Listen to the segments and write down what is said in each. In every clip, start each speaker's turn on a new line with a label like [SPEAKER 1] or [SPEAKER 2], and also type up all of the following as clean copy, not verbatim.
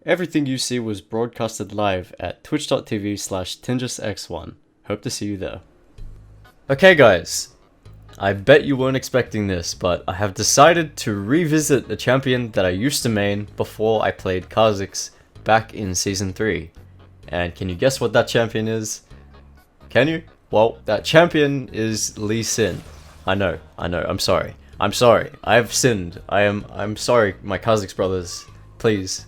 [SPEAKER 1] Everything you see was broadcasted live at twitch.tv/TinjusX1. Hope to see you there. Okay guys, I bet you weren't expecting this, but I have decided to revisit a champion that I used to main before I played Kha'Zix back in Season 3. And can you guess what that champion is? Can you? Well, that champion is Lee Sin. I know, I'm sorry. I've sinned. I'm sorry, my Kha'Zix brothers. Please.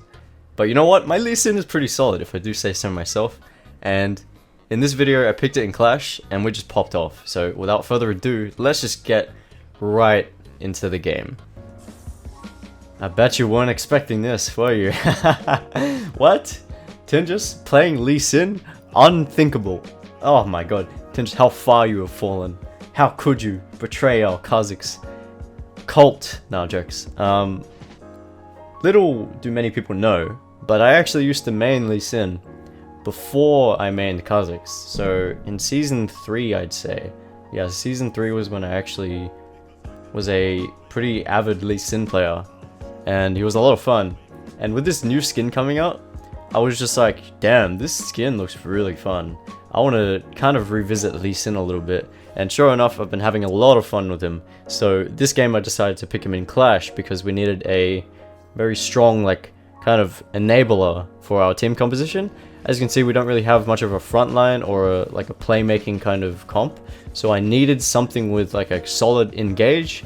[SPEAKER 1] But you know what? My Lee Sin is pretty solid, if I do say so myself. And in this video, I picked it in Clash, and we just popped off. So without further ado, let's just get right into the game. I bet you weren't expecting this, were you? What? Tinjus playing Lee Sin? Unthinkable. Oh my god. Tinjus, how far you have fallen. How could you betray our Kha'Zix cult? No, jokes. Little do many people know, but I actually used to main Lee Sin before I mained Kha'Zix. So in Season 3, I'd say. Yeah, Season 3 was when I actually was a pretty avid Lee Sin player. And he was a lot of fun. And with this new skin coming out, I was just like, damn, this skin looks really fun. I want to kind of revisit Lee Sin a little bit. And sure enough, I've been having a lot of fun with him. So this game I decided to pick him in Clash because we needed a very strong, like, kind of enabler for our team composition. As you can see, we don't really have much of a front line or a playmaking kind of comp. So I needed something with like a solid engage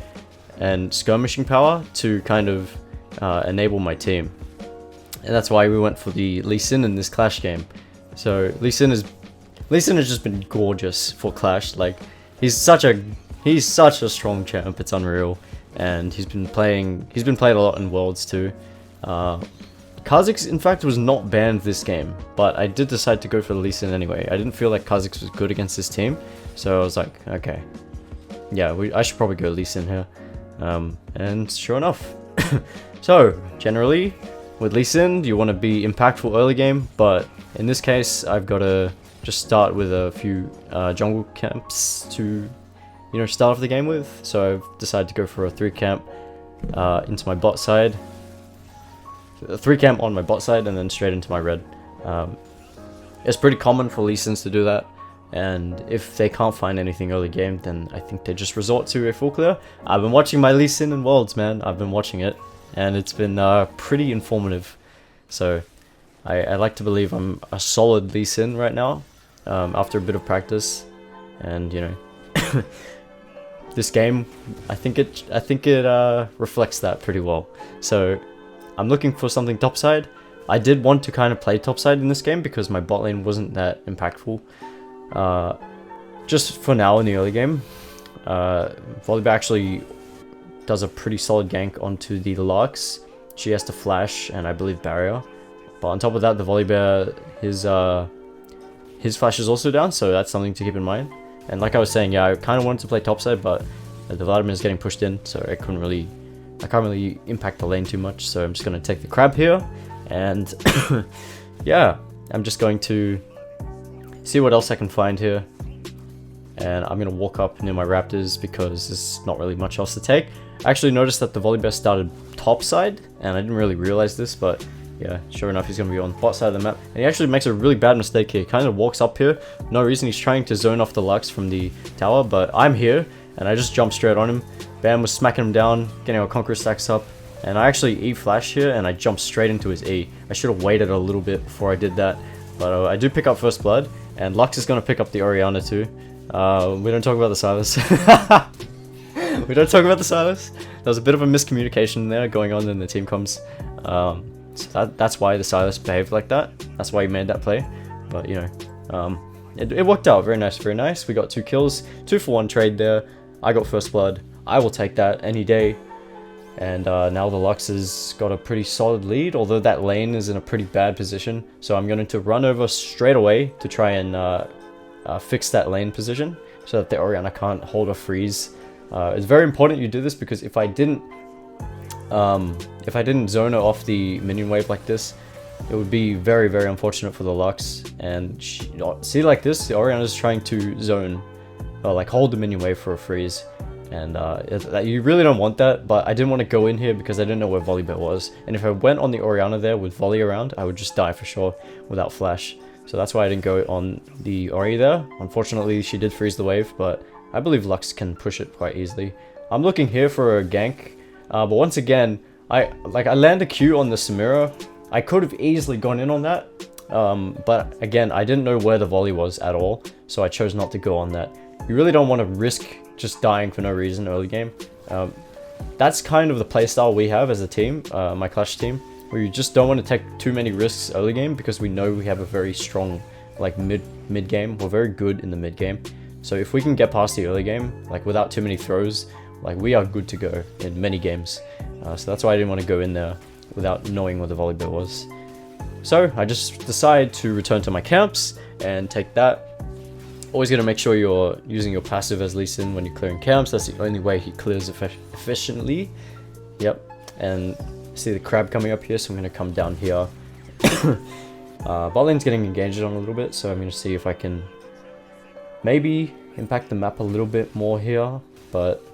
[SPEAKER 1] and skirmishing power to kind of enable my team. And that's why we went for the Lee Sin in this Clash game. So Lee Sin has just been gorgeous for Clash. Like, he's such a strong champ, it's unreal. And he's been played a lot in Worlds too. Kha'Zix, in fact, was not banned this game, but I did decide to go for the Lee Sin anyway. I didn't feel like Kha'Zix was good against this team, so I was like, okay, yeah, I should probably go Lee Sin here. And sure enough. So, generally, with Lee Sin, you want to be impactful early game, but in this case, I've got to just start with a few jungle camps to, you know, start off the game with. So I've decided to go for a 3 camp into my bot side. A 3 camp on my bot side and then straight into my red. It's pretty common for Lee Sins to do that, and if they can't find anything early game, then I think they just resort to a full clear. I've been watching my Lee Sin in Worlds, man. I've been watching it, and it's been pretty informative. So I like to believe I'm a solid Lee Sin right now, after a bit of practice, and you know, this game, I think it reflects that pretty well. So I'm looking for something topside. I did want to kind of play topside in this game because my bot lane wasn't that impactful. Just for now in the early game. Volibear actually does a pretty solid gank onto the Lux. She has to flash and I believe barrier. But on top of that, the Volibear, his flash is also down, so that's something to keep in mind. And like I was saying, yeah, I kind of wanted to play topside, but the Vladimir is getting pushed in, so I can't really impact the lane too much. So I'm just going to take the crab here, and yeah, I'm just going to see what else I can find here. And I'm going to walk up near my raptors because there's not really much else to take. I actually noticed that the Volibear started topside, and I didn't really realize this, but yeah, sure enough, he's going to be on the bot side of the map. And he actually makes a really bad mistake here. He kind of walks up here. No reason. He's trying to zone off the Lux from the tower, but I'm here, and I just jump straight on him. Bam, was smacking him down, getting our Conqueror stacks up. And I actually E-flash here, and I jump straight into his E. I should have waited a little bit before I did that. But I do pick up first blood, and Lux is going to pick up the Orianna too. We don't talk about the Silas. We don't talk about the Silas. There was a bit of a miscommunication there going on in the team comms. So that's why the Silas behaved like that. That's why he made that play. But, you know, it worked out. Very nice, very nice. We got 2 kills. 2-for-1 trade there. I got first blood. I will take that any day. And now the Lux has got a pretty solid lead, although that lane is in a pretty bad position. So I'm going to run over straight away to try and fix that lane position so that the Orianna can't hold or freeze. It's very important you do this, because if I didn't zone her off the minion wave like this, it would be very, very unfortunate for the Lux. And see, like this, the Orianna is trying to zone, or like hold the minion wave for a freeze. And you really don't want that, but I didn't want to go in here because I didn't know where Volibear was. And if I went on the Orianna there with Volley around, I would just die for sure without flash. So that's why I didn't go on the Ori there. Unfortunately, she did freeze the wave, but I believe Lux can push it quite easily. I'm looking here for a gank, but once again, I land a Q on the Samira. I could have easily gone in on that, but again, I didn't know where the volley was at all, so I chose not to go on that. You really don't want to risk just dying for no reason early game. That's kind of the playstyle we have as a team, my Clash team. We just don't want to take too many risks early game because we know we have a very strong like mid game. We're very good in the mid game. So if we can get past the early game, like without too many throws, like we are good to go in many games. So that's why I didn't want to go in there without knowing where the Volibear was. So I just decided to return to my camps and take that. Always going to make sure you're using your passive as Lee Sin when you're clearing camps. That's the only way he clears efficiently. Yep. And see the crab coming up here, so I'm going to come down here. Bot lane's getting engaged on a little bit, so I'm going to see if I can maybe impact the map a little bit more here. But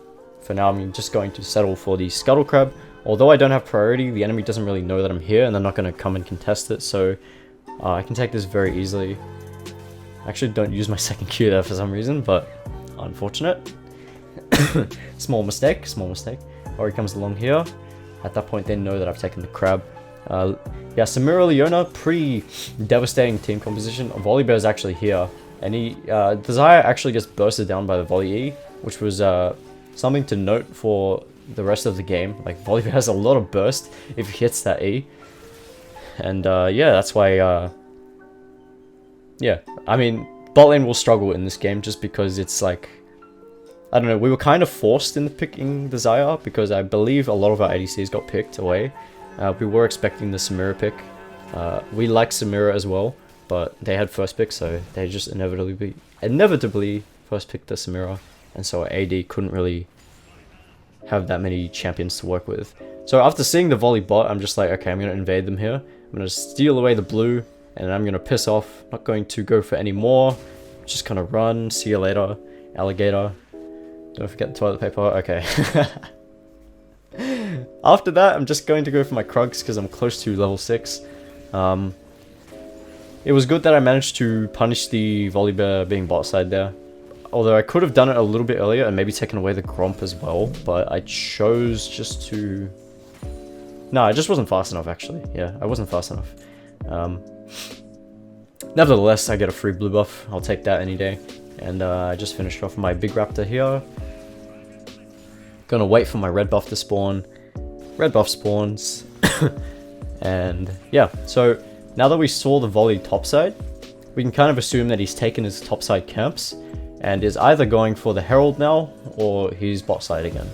[SPEAKER 1] for now, I'm just going to settle for the Scuttle Crab. Although I don't have priority, the enemy doesn't really know that I'm here, and they're not going to come and contest it, so I can take this very easily. I actually don't use my second Q there for some reason, but unfortunate. Small mistake, small mistake. Ori comes along here. At that point, they know that I've taken the crab. Yeah, Samira Leona, pretty devastating team composition. Volibear is actually here, and Desire actually gets bursted down by the Volley E, which was something to note for the rest of the game. Like, Volibear has a lot of burst if he hits that E. And yeah, that's why, yeah, I mean, bot lane will struggle in this game just because it's like, I don't know, we were kind of forced into picking the Xayah because I believe a lot of our ADCs got picked away. We were expecting the Samira pick. We like Samira as well, but they had first pick, so they just inevitably first picked the Samira, and so our AD couldn't really have that many champions to work with. So after seeing the volley bot, I'm just like, okay, I'm going to invade them here. I'm going to steal away the blue, and I'm going to piss off. Not going to go for any more. Just going to run. See you later, alligator. Don't forget the toilet paper. Okay. After that, I'm just going to go for my Krugs because I'm close to level 6. It was good that I managed to punish the Volibear being bot side there. Although I could have done it a little bit earlier and maybe taken away the Gromp as well. But I chose just to... No, I just wasn't fast enough actually. Yeah, I wasn't fast enough. Nevertheless, I get a free blue buff. I'll take that any day. And I just finished off my big raptor here. Gonna wait for my red buff to spawn. Red buff spawns. And yeah, so now that we saw the volley topside, we can kind of assume that he's taken his topside camps and is either going for the Herald now or he's bot side again.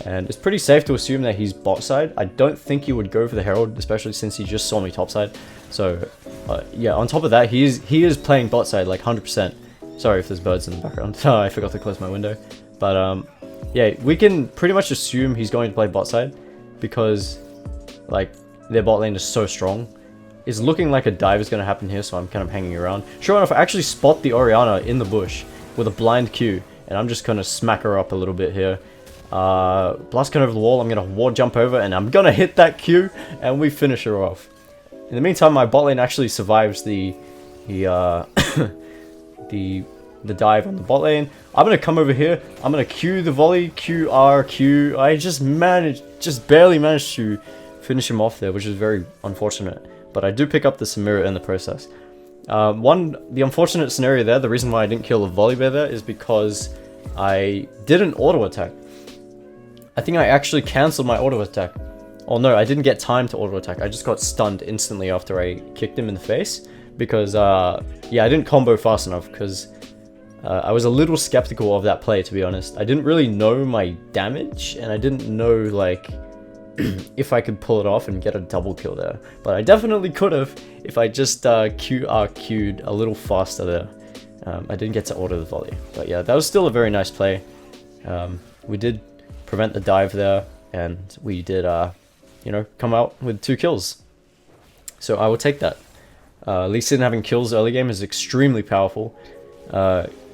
[SPEAKER 1] And it's pretty safe to assume that he's bot side. I don't think he would go for the Herald, especially since he just saw me topside. So yeah, on top of that, he is playing bot side like 100%. Sorry if there's birds in the background. I forgot to close my window. But yeah, we can pretty much assume he's going to play bot side because like their bot lane is so strong. It's looking like a dive is going to happen here, so I'm kind of hanging around. Sure enough, I actually spot the Orianna in the bush with a blind Q, and I'm just going to smack her up a little bit here. Blast Cone over the wall, I'm going to ward jump over, and I'm going to hit that Q, and we finish her off. In the meantime, my bot lane actually survives the dive on the bot lane. I'm going to come over here, I'm going to Q the volley, Q, R, Q. I just barely managed to finish him off there, which is very unfortunate. But I do pick up the Samira in the process. The unfortunate scenario there, the reason why I didn't kill the Volibear there is because I didn't auto attack. I think I actually cancelled my auto attack. Oh no, I didn't get time to auto attack. I just got stunned instantly after I kicked him in the face. Because, yeah, I didn't combo fast enough because I was a little skeptical of that play, to be honest. I didn't really know my damage, and I didn't know, like, if I could pull it off and get a double kill there. But I definitely could have if I just QRQ'd a little faster there. I didn't get to auto the volley. But yeah, that was still a very nice play. We did prevent the dive there, and we did, you know, come out with 2 kills. So I will take that. Lee Sin having kills early game is extremely powerful.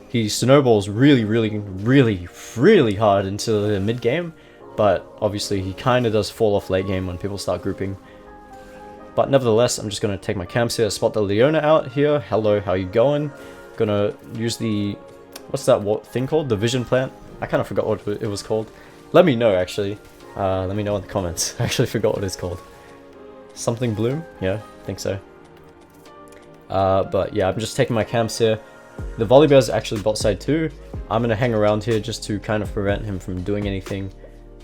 [SPEAKER 1] he snowballs really hard into the mid game, but obviously he kind of does fall off late game when people start grouping. But nevertheless, I'm just going to take my camps here, spot the Leona out here. Hello, how you going? Gonna use the, what's that thing called? The vision plant? I kind of forgot what it was called. Let me know, actually. Let me know in the comments. I actually forgot what it's called. Something bloom? Yeah, I think so. But yeah, I'm just taking my camps here. The Volibear's actually bot side too. I'm gonna hang around here just to kind of prevent him from doing anything.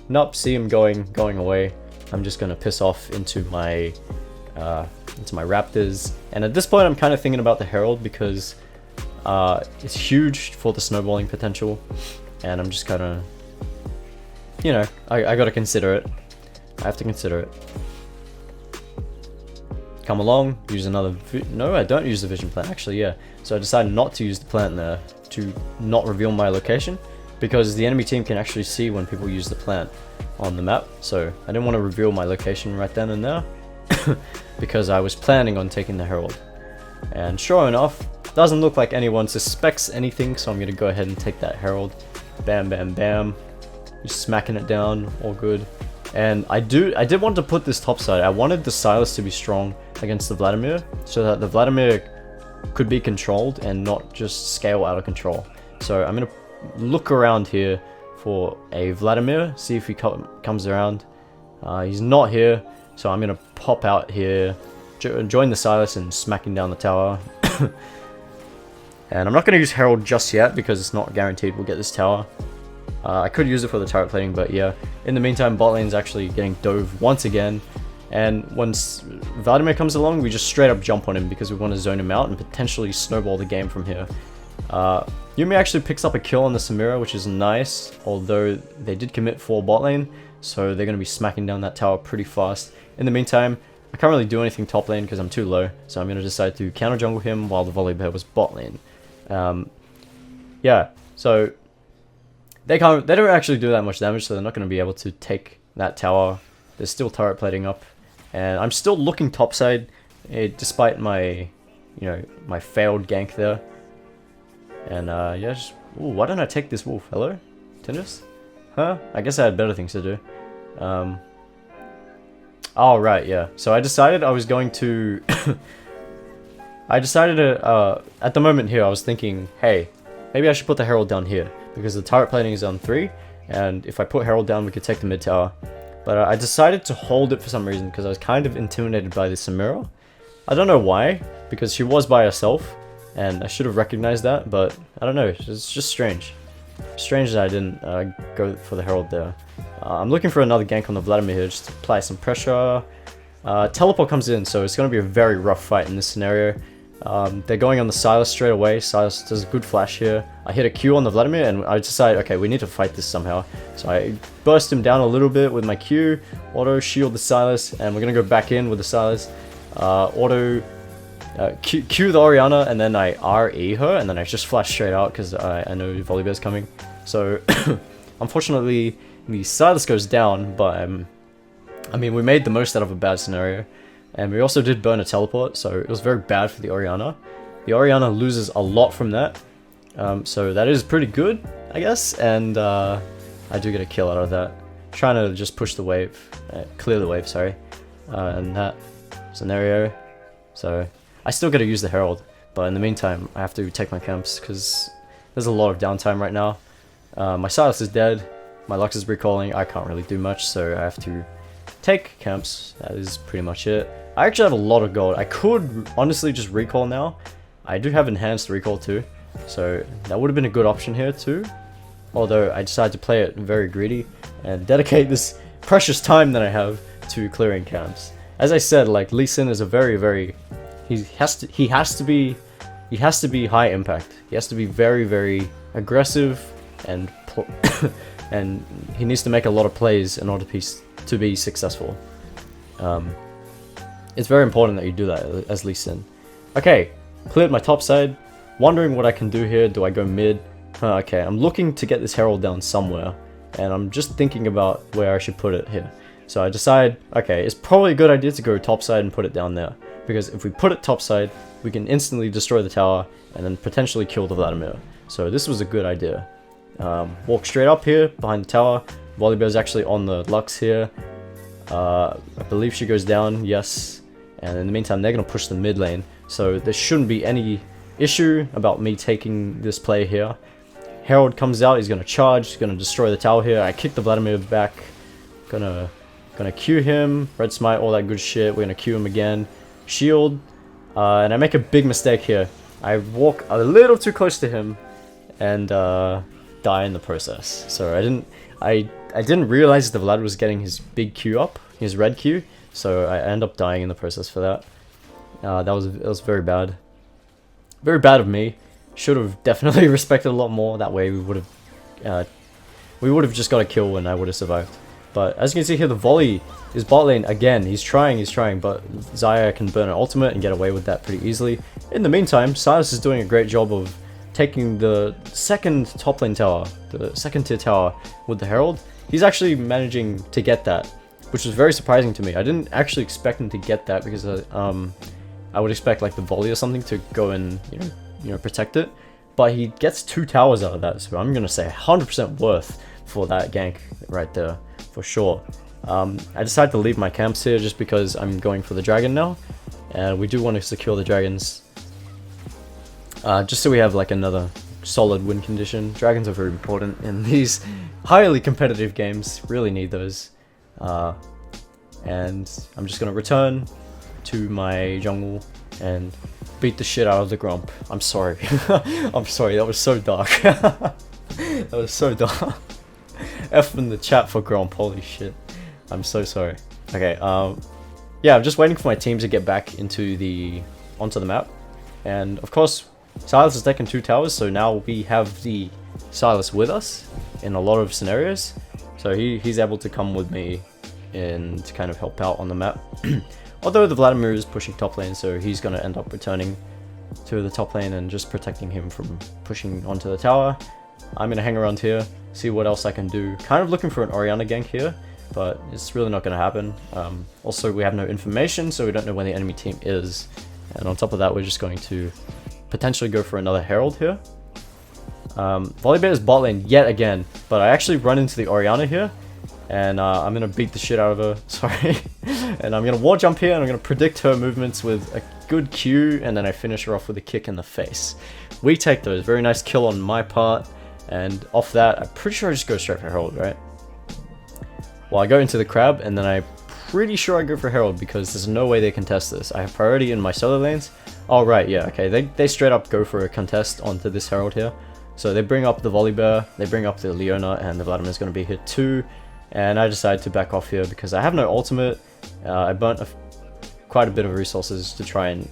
[SPEAKER 1] Nope, see him going away. I'm just gonna piss off into my Raptors. And at this point, I'm kind of thinking about the Herald because it's huge for the snowballing potential, and I'm just kind of, you know, I gotta consider it. I have to consider it. Come along, use another. No, I don't use the vision plant. Actually, yeah. So I decided not to use the plant there to not reveal my location, because the enemy team can actually see when people use the plant on the map. So I didn't want to reveal my location right then and there because I was planning on taking the Herald. And sure enough, doesn't look like anyone suspects anything, so I'm gonna go ahead and take that Herald. Bam, bam, bam. Just smacking it down, all good. And I did want to put this top side. I wanted the Silas to be strong against the Vladimir, so that the Vladimir could be controlled and not just scale out of control. So I'm gonna look around here for a Vladimir, see if he comes around. He's not here, so I'm gonna pop out here, join the Silas and smacking down the tower. And I'm not gonna use Herald just yet because it's not guaranteed we'll get this tower. I could use it for the turret plating, but yeah. In the meantime, bot lane's actually getting dove once again. And once Vladimir comes along, we just straight up jump on him because we want to zone him out and potentially snowball the game from here. Yuumi actually picks up a kill on the Samira, which is nice, although they did commit 4 bot lane, so they're going to be smacking down that tower pretty fast. In the meantime, I can't really do anything top lane because I'm too low, so I'm going to decide to counter jungle him while the Volibear was bot lane. Yeah, so they don't actually do that much damage, so they're not going to be able to take that tower. There's still turret plating up, and I'm still looking topside, despite my, my failed gank there. And yeah, ooh, why don't I take this wolf? Hello, Tinjus? Huh? I guess I had better things to do. Oh right, yeah. So I decided I was going to. I decided to. At the moment here, I was thinking, hey, maybe I should put the Herald down here, because the turret plating is on 3, and if I put Herald down, we could take the mid tower. But I decided to hold it for some reason, because I was kind of intimidated by the Samira. I don't know why, because she was by herself, and I should have recognized that, but I don't know, it's just strange. Strange that I didn't go for the Herald there. I'm looking for another gank on the Vladimir here, just to apply some pressure. Teleport comes in, so it's going to be a very rough fight in this scenario. They're going on the Silas straight away. Silas does a good flash here. I hit a Q on the Vladimir and I decide, okay, we need to fight this somehow. So I burst him down a little bit with my Q, auto shield the Silas, and we're gonna go back in with the Silas. Auto Q the Orianna, and then I RE her, and then I just flash straight out because I know Volibear's coming. So unfortunately the Silas goes down, but I mean, we made the most out of a bad scenario. And we also did burn a teleport, so it was very bad for the Orianna. The Orianna loses a lot from that, so that is pretty good, I guess, and I do get a kill out of that. Trying to just push the wave, clear the wave, sorry, in that scenario. So I still gotta use the Herald, but in the meantime, I have to take my camps, because there's a lot of downtime right now. My Silas is dead, my Lux is recalling, I can't really do much, so I have to take camps. That is pretty much it. I actually have a lot of gold. I could honestly just recall now. I do have enhanced recall too, so that would have been a good option here too. Although I decided to play it very greedy and dedicate this precious time that I have to clearing camps. As I said, like, Lee Sin is a very he has to be high impact. He has to be very aggressive, and and he needs to make a lot of plays in order to be successful. It's very important that you do that as Lee Sin. Okay, cleared my top side. Wondering what I can do here. Do I go mid? Okay, I'm looking to get this Herald down somewhere, and I'm just thinking about where I should put it here. So I decide, okay, it's probably a good idea to go top side and put it down there, because if we put it top side, we can instantly destroy the tower and then potentially kill the Vladimir. So this was a good idea. Walk straight up here behind the tower. Volibear's actually on the Lux here. I believe she goes down, yes. And in the meantime, they're going to push the mid lane. So there shouldn't be any issue about me taking this play here. Herald comes out, he's going to charge, he's going to destroy the tower here. I kick the Vladimir back. Gonna Q him, red smite, all that good shit. We're going to Q him again. Shield. And I make a big mistake here. I walk a little too close to him and die in the process. So I didn't realize the Vlad was getting his big Q up, his red Q. So I end up dying in the process for that. That was very bad. Very bad of me. Should have definitely respected a lot more. That way we would have just got a kill and I would have survived. But as you can see here, the volley is bot lane again. He's trying, but Xayah can burn an ultimate and get away with that pretty easily. In the meantime, Sylas is doing a great job of taking the second top lane tower, the second tier tower with the Herald. He's actually managing to get that, which was very surprising to me. I didn't actually expect him to get that because I would expect like the volley or something to go and you know protect it. But he gets 2 towers out of that, so I'm gonna say 100% worth for that gank right there. For sure. I decided to leave my camps here just because I'm going for the dragon now, and we do want to secure the dragons just so we have like another solid win condition. Dragons are very important in these highly competitive games, really need those. And I'm just gonna return to my jungle and beat the shit out of the Gromp. I'm sorry. I'm sorry, that was so dark. That was so dark. F in the chat for Gromp, holy shit. I'm so sorry. Okay, yeah, I'm just waiting for my team to get back onto the map. And of course, Sylas has taken 2 towers, so now we have the Sylas with us in a lot of scenarios. So he's able to come with me and to kind of help out on the map. Although the Vladimir is pushing top lane, so he's going to end up returning to the top lane and just protecting him from pushing onto the tower. I'm going to hang around here, see what else I can do. Kind of looking for an Orianna gank here, but it's really not going to happen. Also, we have no information, so we don't know where the enemy team is. And on top of that, we're just going to potentially go for another Herald here. Volibear is bot lane yet again, but I actually run into the Orianna here, and I'm going to beat the shit out of her, sorry. And I'm going to wall jump here, and I'm going to predict her movements with a good Q, and then I finish her off with a kick in the face. We take those, very nice kill on my part. And off that, I'm pretty sure I just go straight for Herald, right? Well, I go into the crab, and then I'm pretty sure I go for Herald because there's no way they contest this. I have priority in my solo lanes. Oh, right, yeah, okay. They straight up go for a contest onto this Herald here. So they bring up the Volibear, they bring up the Leona, and the Vladimir's going to be hit too. And I decide to back off here because I have no ultimate. I burnt quite a bit of resources to try and,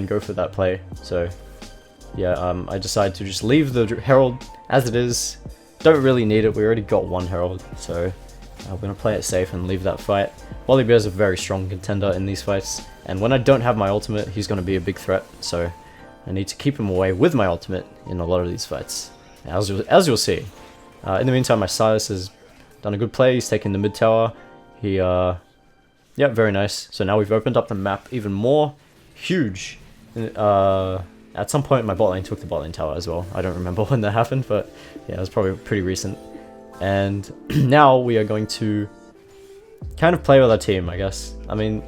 [SPEAKER 1] go for that play. So yeah, I decided to just leave the Herald as it is. Don't really need it, we already got 1 Herald, so we're going to play it safe and leave that fight. Volibear is a very strong contender in these fights, and when I don't have my ultimate, he's going to be a big threat, so I need to keep him away with my ultimate in a lot of these fights, as you'll see. In the meantime, my Sylas has done a good play, he's taken the mid tower. Yeah, very nice. So now we've opened up the map even more. Huge. At some point, my bot lane took the bot lane tower as well. I don't remember when that happened, but yeah, it was probably pretty recent. And now we are going to kind of play with our team, I guess. I mean,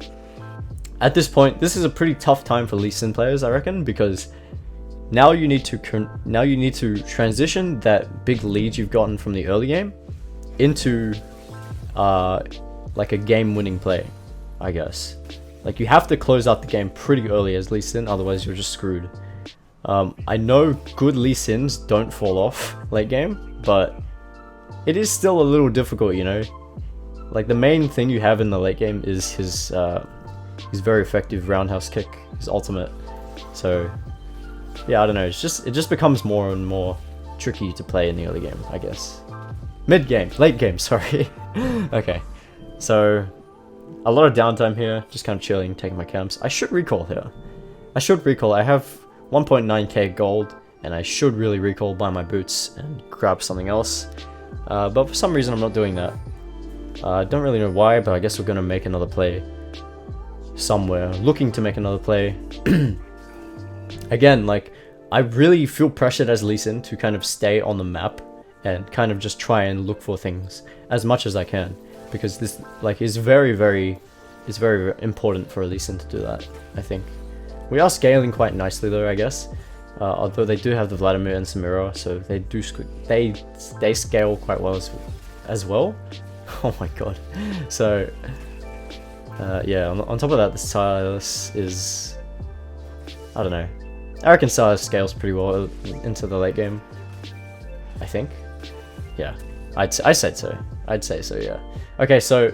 [SPEAKER 1] at this point, this is a pretty tough time for Lee Sin players, I reckon, because now you need to transition that big lead you've gotten from the early game into like a game-winning play, I guess. Like, you have to close out the game pretty early as Lee Sin, otherwise you're just screwed. I know good Lee Sins don't fall off late game, but it is still a little difficult, Like, the main thing you have in the late game is his very effective roundhouse kick, his ultimate. So, yeah, I don't know, it just becomes more and more tricky to play in the early game, I guess. Late game, sorry. Okay, so a lot of downtime here, just kind of chilling, taking my camps. I should recall here. I have 1.9k gold, and I should really recall, buy my boots, and grab something else. But for some reason I'm not doing that. I don't really know why, but I guess we're going to make another play somewhere. Looking to make another play. Again, like, I really feel pressured as Lee Sin to kind of stay on the map and kind of just try and look for things as much as I can, because this like is very important for Lee Sin to do that. I think we are scaling quite nicely though, I guess. Although they do have the Vladimir and Samira, so they scale quite well as well. Oh my god. So yeah, on top of that, the Silas is, I don't know. I reckon Silas scales pretty well into the late game. I think. Yeah, I'd say so. I'd say so, yeah. Okay, so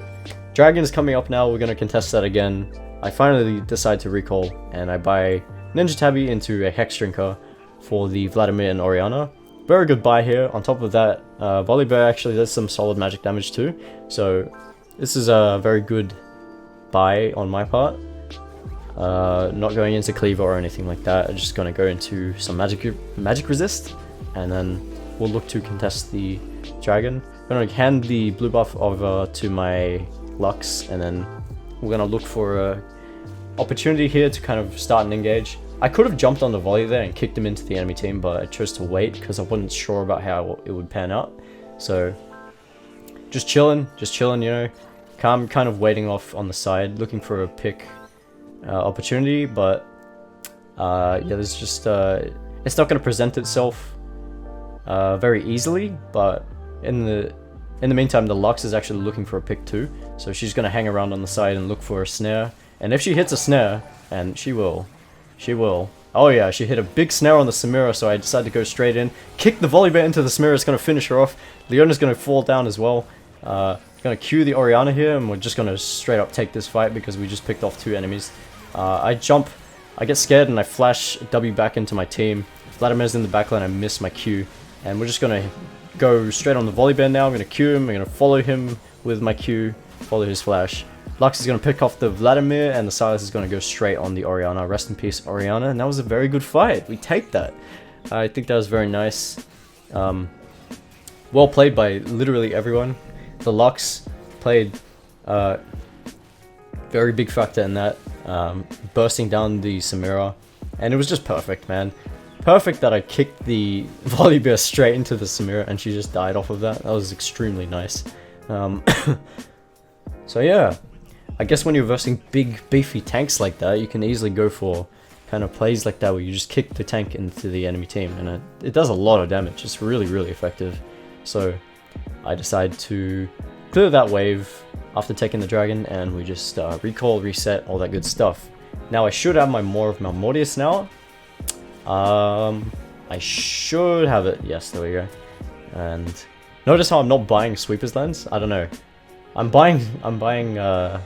[SPEAKER 1] Dragon's coming up now. We're going to contest that again. I finally decide to recall, and I buy Ninja Tabby into a Hex Drinker for the Vladimir and Oriana. Very good buy here. On top of that, Volibear actually does some solid magic damage too. So this is a very good buy on my part. Not going into Cleaver or anything like that. I'm just going to go into some magic resist, and then we'll look to contest the Dragon. I'm going to hand the blue buff over to my Lux, and then we're going to look for a opportunity here to kind of start an engage. I could have jumped on the volley there and kicked him into the enemy team, but I chose to wait because I wasn't sure about how it would pan out. So just chilling, you know. I'm kind of waiting off on the side, looking for a pick opportunity, but yeah, there's just it's not going to present itself very easily. But in the meantime, the Lux is actually looking for a pick too, so she's going to hang around on the side and look for a snare. And if she hits a snare, and she will. Oh yeah, she hit a big snare on the Samira, so I decided to go straight in, kick the Volibear into the Samira. It's going to finish her off. Leona's going to fall down as well. Going to queue the Oriana here, and we're just going to straight up take this fight because we just picked off 2 enemies. I jump, I get scared, and I flash W back into my team. Vladimir's in the backline, I miss my Q, and we're just going to go straight on the Volibear now. I'm going to Q him, I'm going to follow him with my Q, follow his flash. Lux is going to pick off the Vladimir, and the Silas is going to go straight on the Oriana. Rest in peace, Oriana, and that was a very good fight. We taped that. I think that was very nice. Well played by literally everyone. The Lux played very big factor in that, bursting down the Samira, and it was just perfect, man. Perfect that I kicked the Volibear straight into the Samira and she just died off of that. That was extremely nice. So yeah, I guess when you're versing big beefy tanks like that, you can easily go for kind of plays like that where you just kick the tank into the enemy team, and it does a lot of damage. It's really effective. So I decide to clear that wave after taking the Dragon, and we just recall, reset, all that good stuff. Now I should have my more of Malmortius now. I should have it. Yes, there we go. And notice how I'm not buying Sweeper's Lens. I don't know. I'm buying a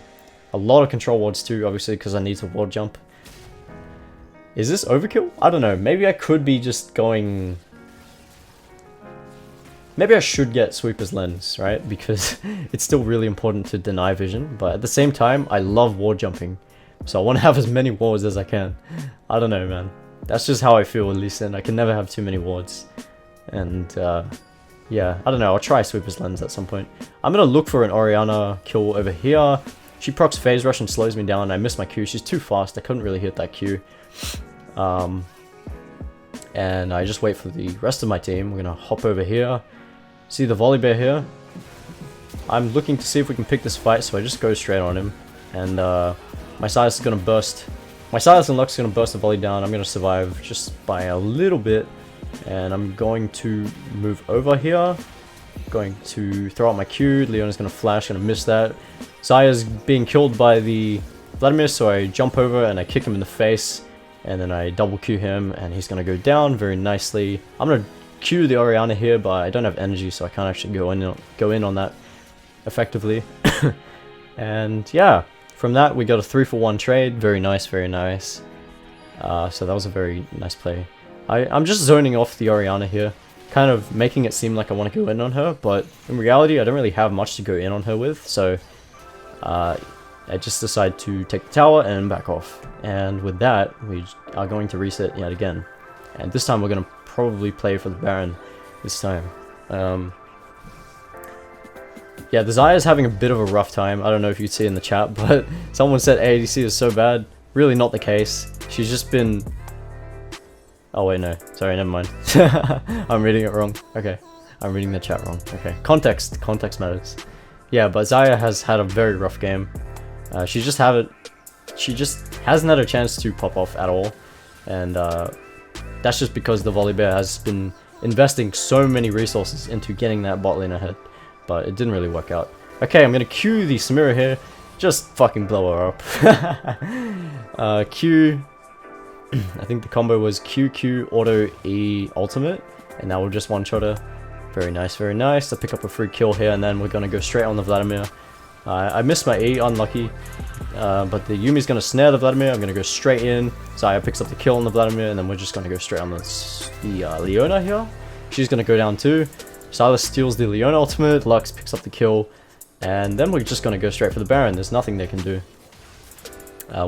[SPEAKER 1] lot of control wards too, obviously, because I need to ward jump. Is this overkill? I don't know. Maybe I could be just going. Maybe I should get Sweeper's Lens, right? Because it's still really important to deny vision, but at the same time, I love ward jumping. So I want to have as many wards as I can. I don't know, man. That's just how I feel with Lee Sin. I can never have too many wards. And yeah, I don't know. I'll try Sweeper's Lens at some point. I'm going to look for an Oriana kill over here. She procs Phase Rush and slows me down. I missed my Q. She's too fast. I couldn't really hit that Q. And I just wait for the rest of my team. We're going to hop over here. See the Volibear here. I'm looking to see if we can pick this fight, so I just go straight on him. And my Silas is going to burst. My Silas and Lux is going to burst the volley down. I'm going to survive just by a little bit. And I'm going to move over here. Going to throw out my Q. Leona's going to flash, going to miss that. Zaya's being killed by the Vladimir, so I jump over and I kick him in the face. And then I double Q him, and he's going to go down very nicely. I'm going to Q the Oriana here, but I don't have energy, so I can't actually go in on that effectively. And yeah, from that we got a 3-for-1 trade. Very nice, very nice. So that was a very nice play. I'm just zoning off the Oriana here, kind of making it seem like I want to go in on her, but in reality I don't really have much to go in on her with, so I just decide to take the tower and back off. And with that, we are going to reset yet again. And this time we're going to probably play for the Baron this time. Yeah, the Zaya's having a bit of a rough time. I don't know if you'd see in the chat, but someone said ADC is so bad. Really not the case. She's just been... Oh wait, no. Sorry, never mind. I'm reading it wrong. Okay. I'm reading the chat wrong. Okay. Context. Context matters. Yeah, but Xayah has had a very rough game. She just hasn't had a chance to pop off at all. And that's just because the Volibear has been investing so many resources into getting that bot lane ahead. But it didn't really work out. Okay, I'm gonna Q the Samira here. Just fucking blow her up. Q... I think the combo was QQ Auto E Ultimate, and now we'll just one-shot her. Very nice, very nice. To pick up a free kill here, and then we're gonna go straight on the Vladimir. I missed my E, unlucky, but the Yumi's gonna snare the Vladimir. I'm gonna go straight in. Xayah picks up the kill on the Vladimir, and then we're just gonna go straight on the Leona here. She's gonna go down too. Sylas steals the Leona ultimate. Lux picks up the kill, and then we're just gonna go straight for the Baron. There's nothing they can do.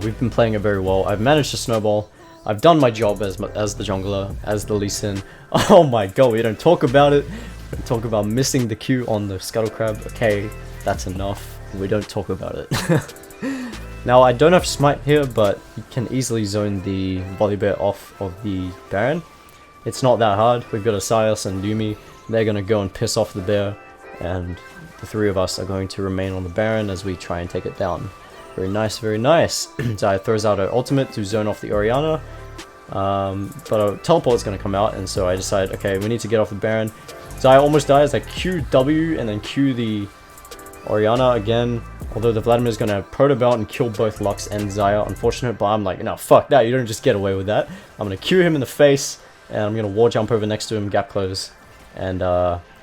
[SPEAKER 1] We've been playing it very well. I've managed to snowball. I've done my job as the jungler, as the Lee Sin. Oh my god, we don't talk about it. We don't talk about missing the Q on the Scuttle Crab. Okay, that's enough. We don't talk about it. Now, I don't have Smite here, but you can easily zone the Volibear off of the Baron. It's not that hard. We've got a Sylas and Yumi. They're going to go and piss off the bear, and the three of us are going to remain on the Baron as we try and take it down. Very nice, very nice. Xayah throws out her ultimate to zone off the Orianna. But a teleport's going to come out, and so I decide, okay, we need to get off the Baron. Xayah almost dies. I Q W and then Q the Orianna again. Although the Vladimir's going to Proto Belt and kill both Lux and Xayah. Unfortunate, but I'm like, no, fuck that. You don't just get away with that. I'm going to Q him in the face, and I'm going to wall jump over next to him, gap close. And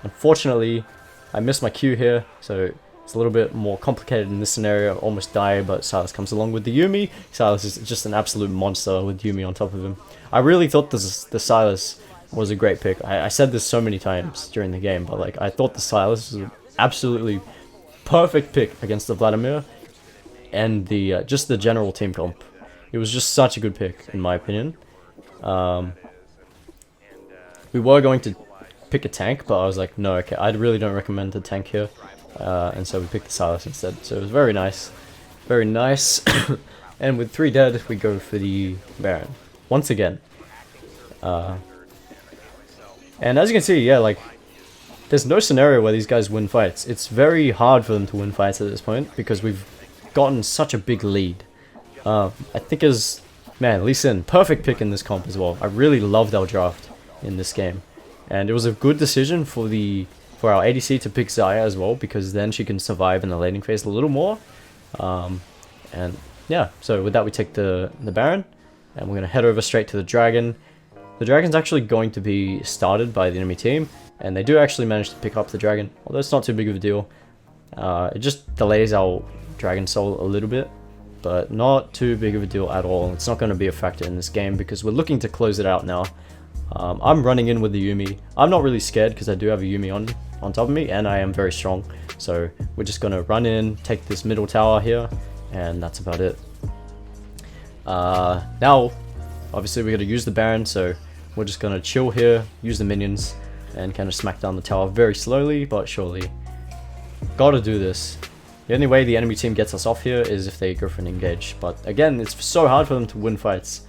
[SPEAKER 1] unfortunately, I missed my Q here, so it's a little bit more complicated in this scenario. I almost die, but Sylas comes along with the Yumi. Sylas is just an absolute monster with Yumi on top of him. I really thought the Sylas was a great pick. I said this so many times during the game, but like I thought the Sylas was an absolutely perfect pick against the Vladimir and the just the general team comp. It was just such a good pick in my opinion. We were going to pick a tank, but I was like, no, okay, I really don't recommend the tank here. And so we picked the Sylas instead. So it was very nice. Very nice. And with 3 dead, we go for the Baron. Once again. And as you can see, yeah, like, there's no scenario where these guys win fights. It's very hard for them to win fights at this point, because we've gotten such a big lead. I think man, Lee Sin, perfect pick in this comp as well. I really loved our draft in this game. And it was a good decision for our ADC to pick Xayah as well, because then she can survive in the laning phase a little more. And yeah, so with that we take the Baron, and we're going to head over straight to the Dragon. The Dragon's actually going to be started by the enemy team, and they do actually manage to pick up the Dragon, although it's not too big of a deal. It just delays our Dragon Soul a little bit, but not too big of a deal at all. It's not going to be a factor in this game, because we're looking to close it out now. I'm running in with the Yumi. I'm not really scared, because I do have a Yumi on top of me, and I am very strong. So we're just going to run in, take this middle tower here, and that's about it. Now, obviously we got to use the Baron, so we're just going to chill here, use the minions, and kind of smack down the tower very slowly but surely. Gotta do this. The only way the enemy team gets us off here is if they go for an engage, but again, it's so hard for them to win fights.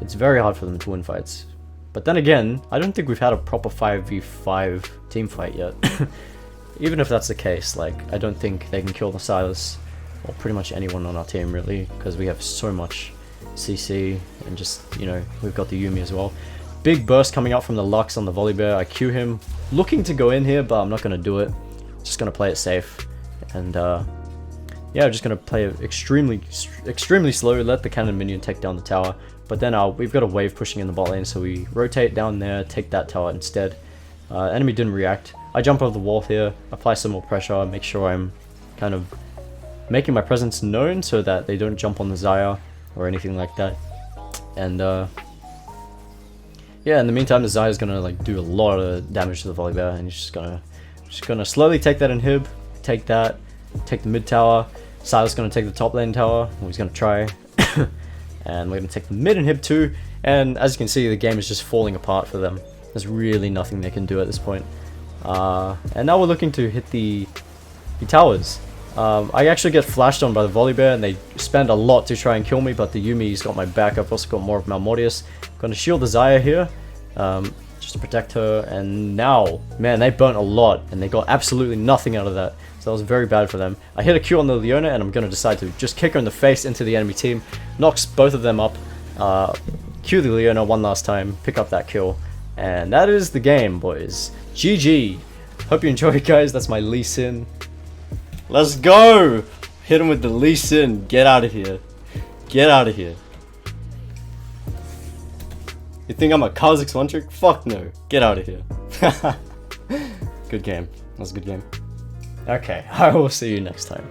[SPEAKER 1] It's very hard for them to win fights. But then again, I don't think we've had a proper 5v5 team fight yet. Even if that's the case, like, I don't think they can kill the Sylas, or pretty much anyone on our team really, because we have so much CC, and just, you know, we've got the Yumi as well. Big burst coming out from the Lux on the Volibear. I Q him, looking to go in here, but I'm not going to do it. Just going to play it safe. And yeah, I'm just going to play it extremely slow, let the cannon minion take down the tower. But then we've got a wave pushing in the bot lane, so we rotate down there, take that tower instead. Enemy didn't react. I jump over the wall here, apply some more pressure, make sure I'm kind of making my presence known so that they don't jump on the Xayah or anything like that. And yeah, in the meantime, the Xayah is gonna like do a lot of damage to the Volibear, and he's just gonna slowly take that inhib, take the mid tower. Sylas gonna take the top lane tower. Well, he's gonna try. And we're going to take the mid inhib too, and as you can see, the game is just falling apart for them. There's really nothing they can do at this point. And now we're looking to hit the towers. I actually get flashed on by the Volibear, and they spend a lot to try and kill me, but the Yumi's got my back. I've also got more of Malmortius. Gonna shield the Xayah here, just to protect her, and now, man, they burnt a lot, and they got absolutely nothing out of that, so that was very bad for them. I hit a Q on the Leona, and I'm gonna decide to just kick her in the face into the enemy team, knocks both of them up, Q the Leona one last time, pick up that kill, and that is the game, boys. GG. Hope you enjoyed, guys. That's my Lee Sin. Let's go! Hit him with the Lee Sin. Get out of here. Get out of here. You think I'm a Kha'Zix one trick? Fuck no. Get out of here. Good game. That was a good game. Okay, I will see you next time.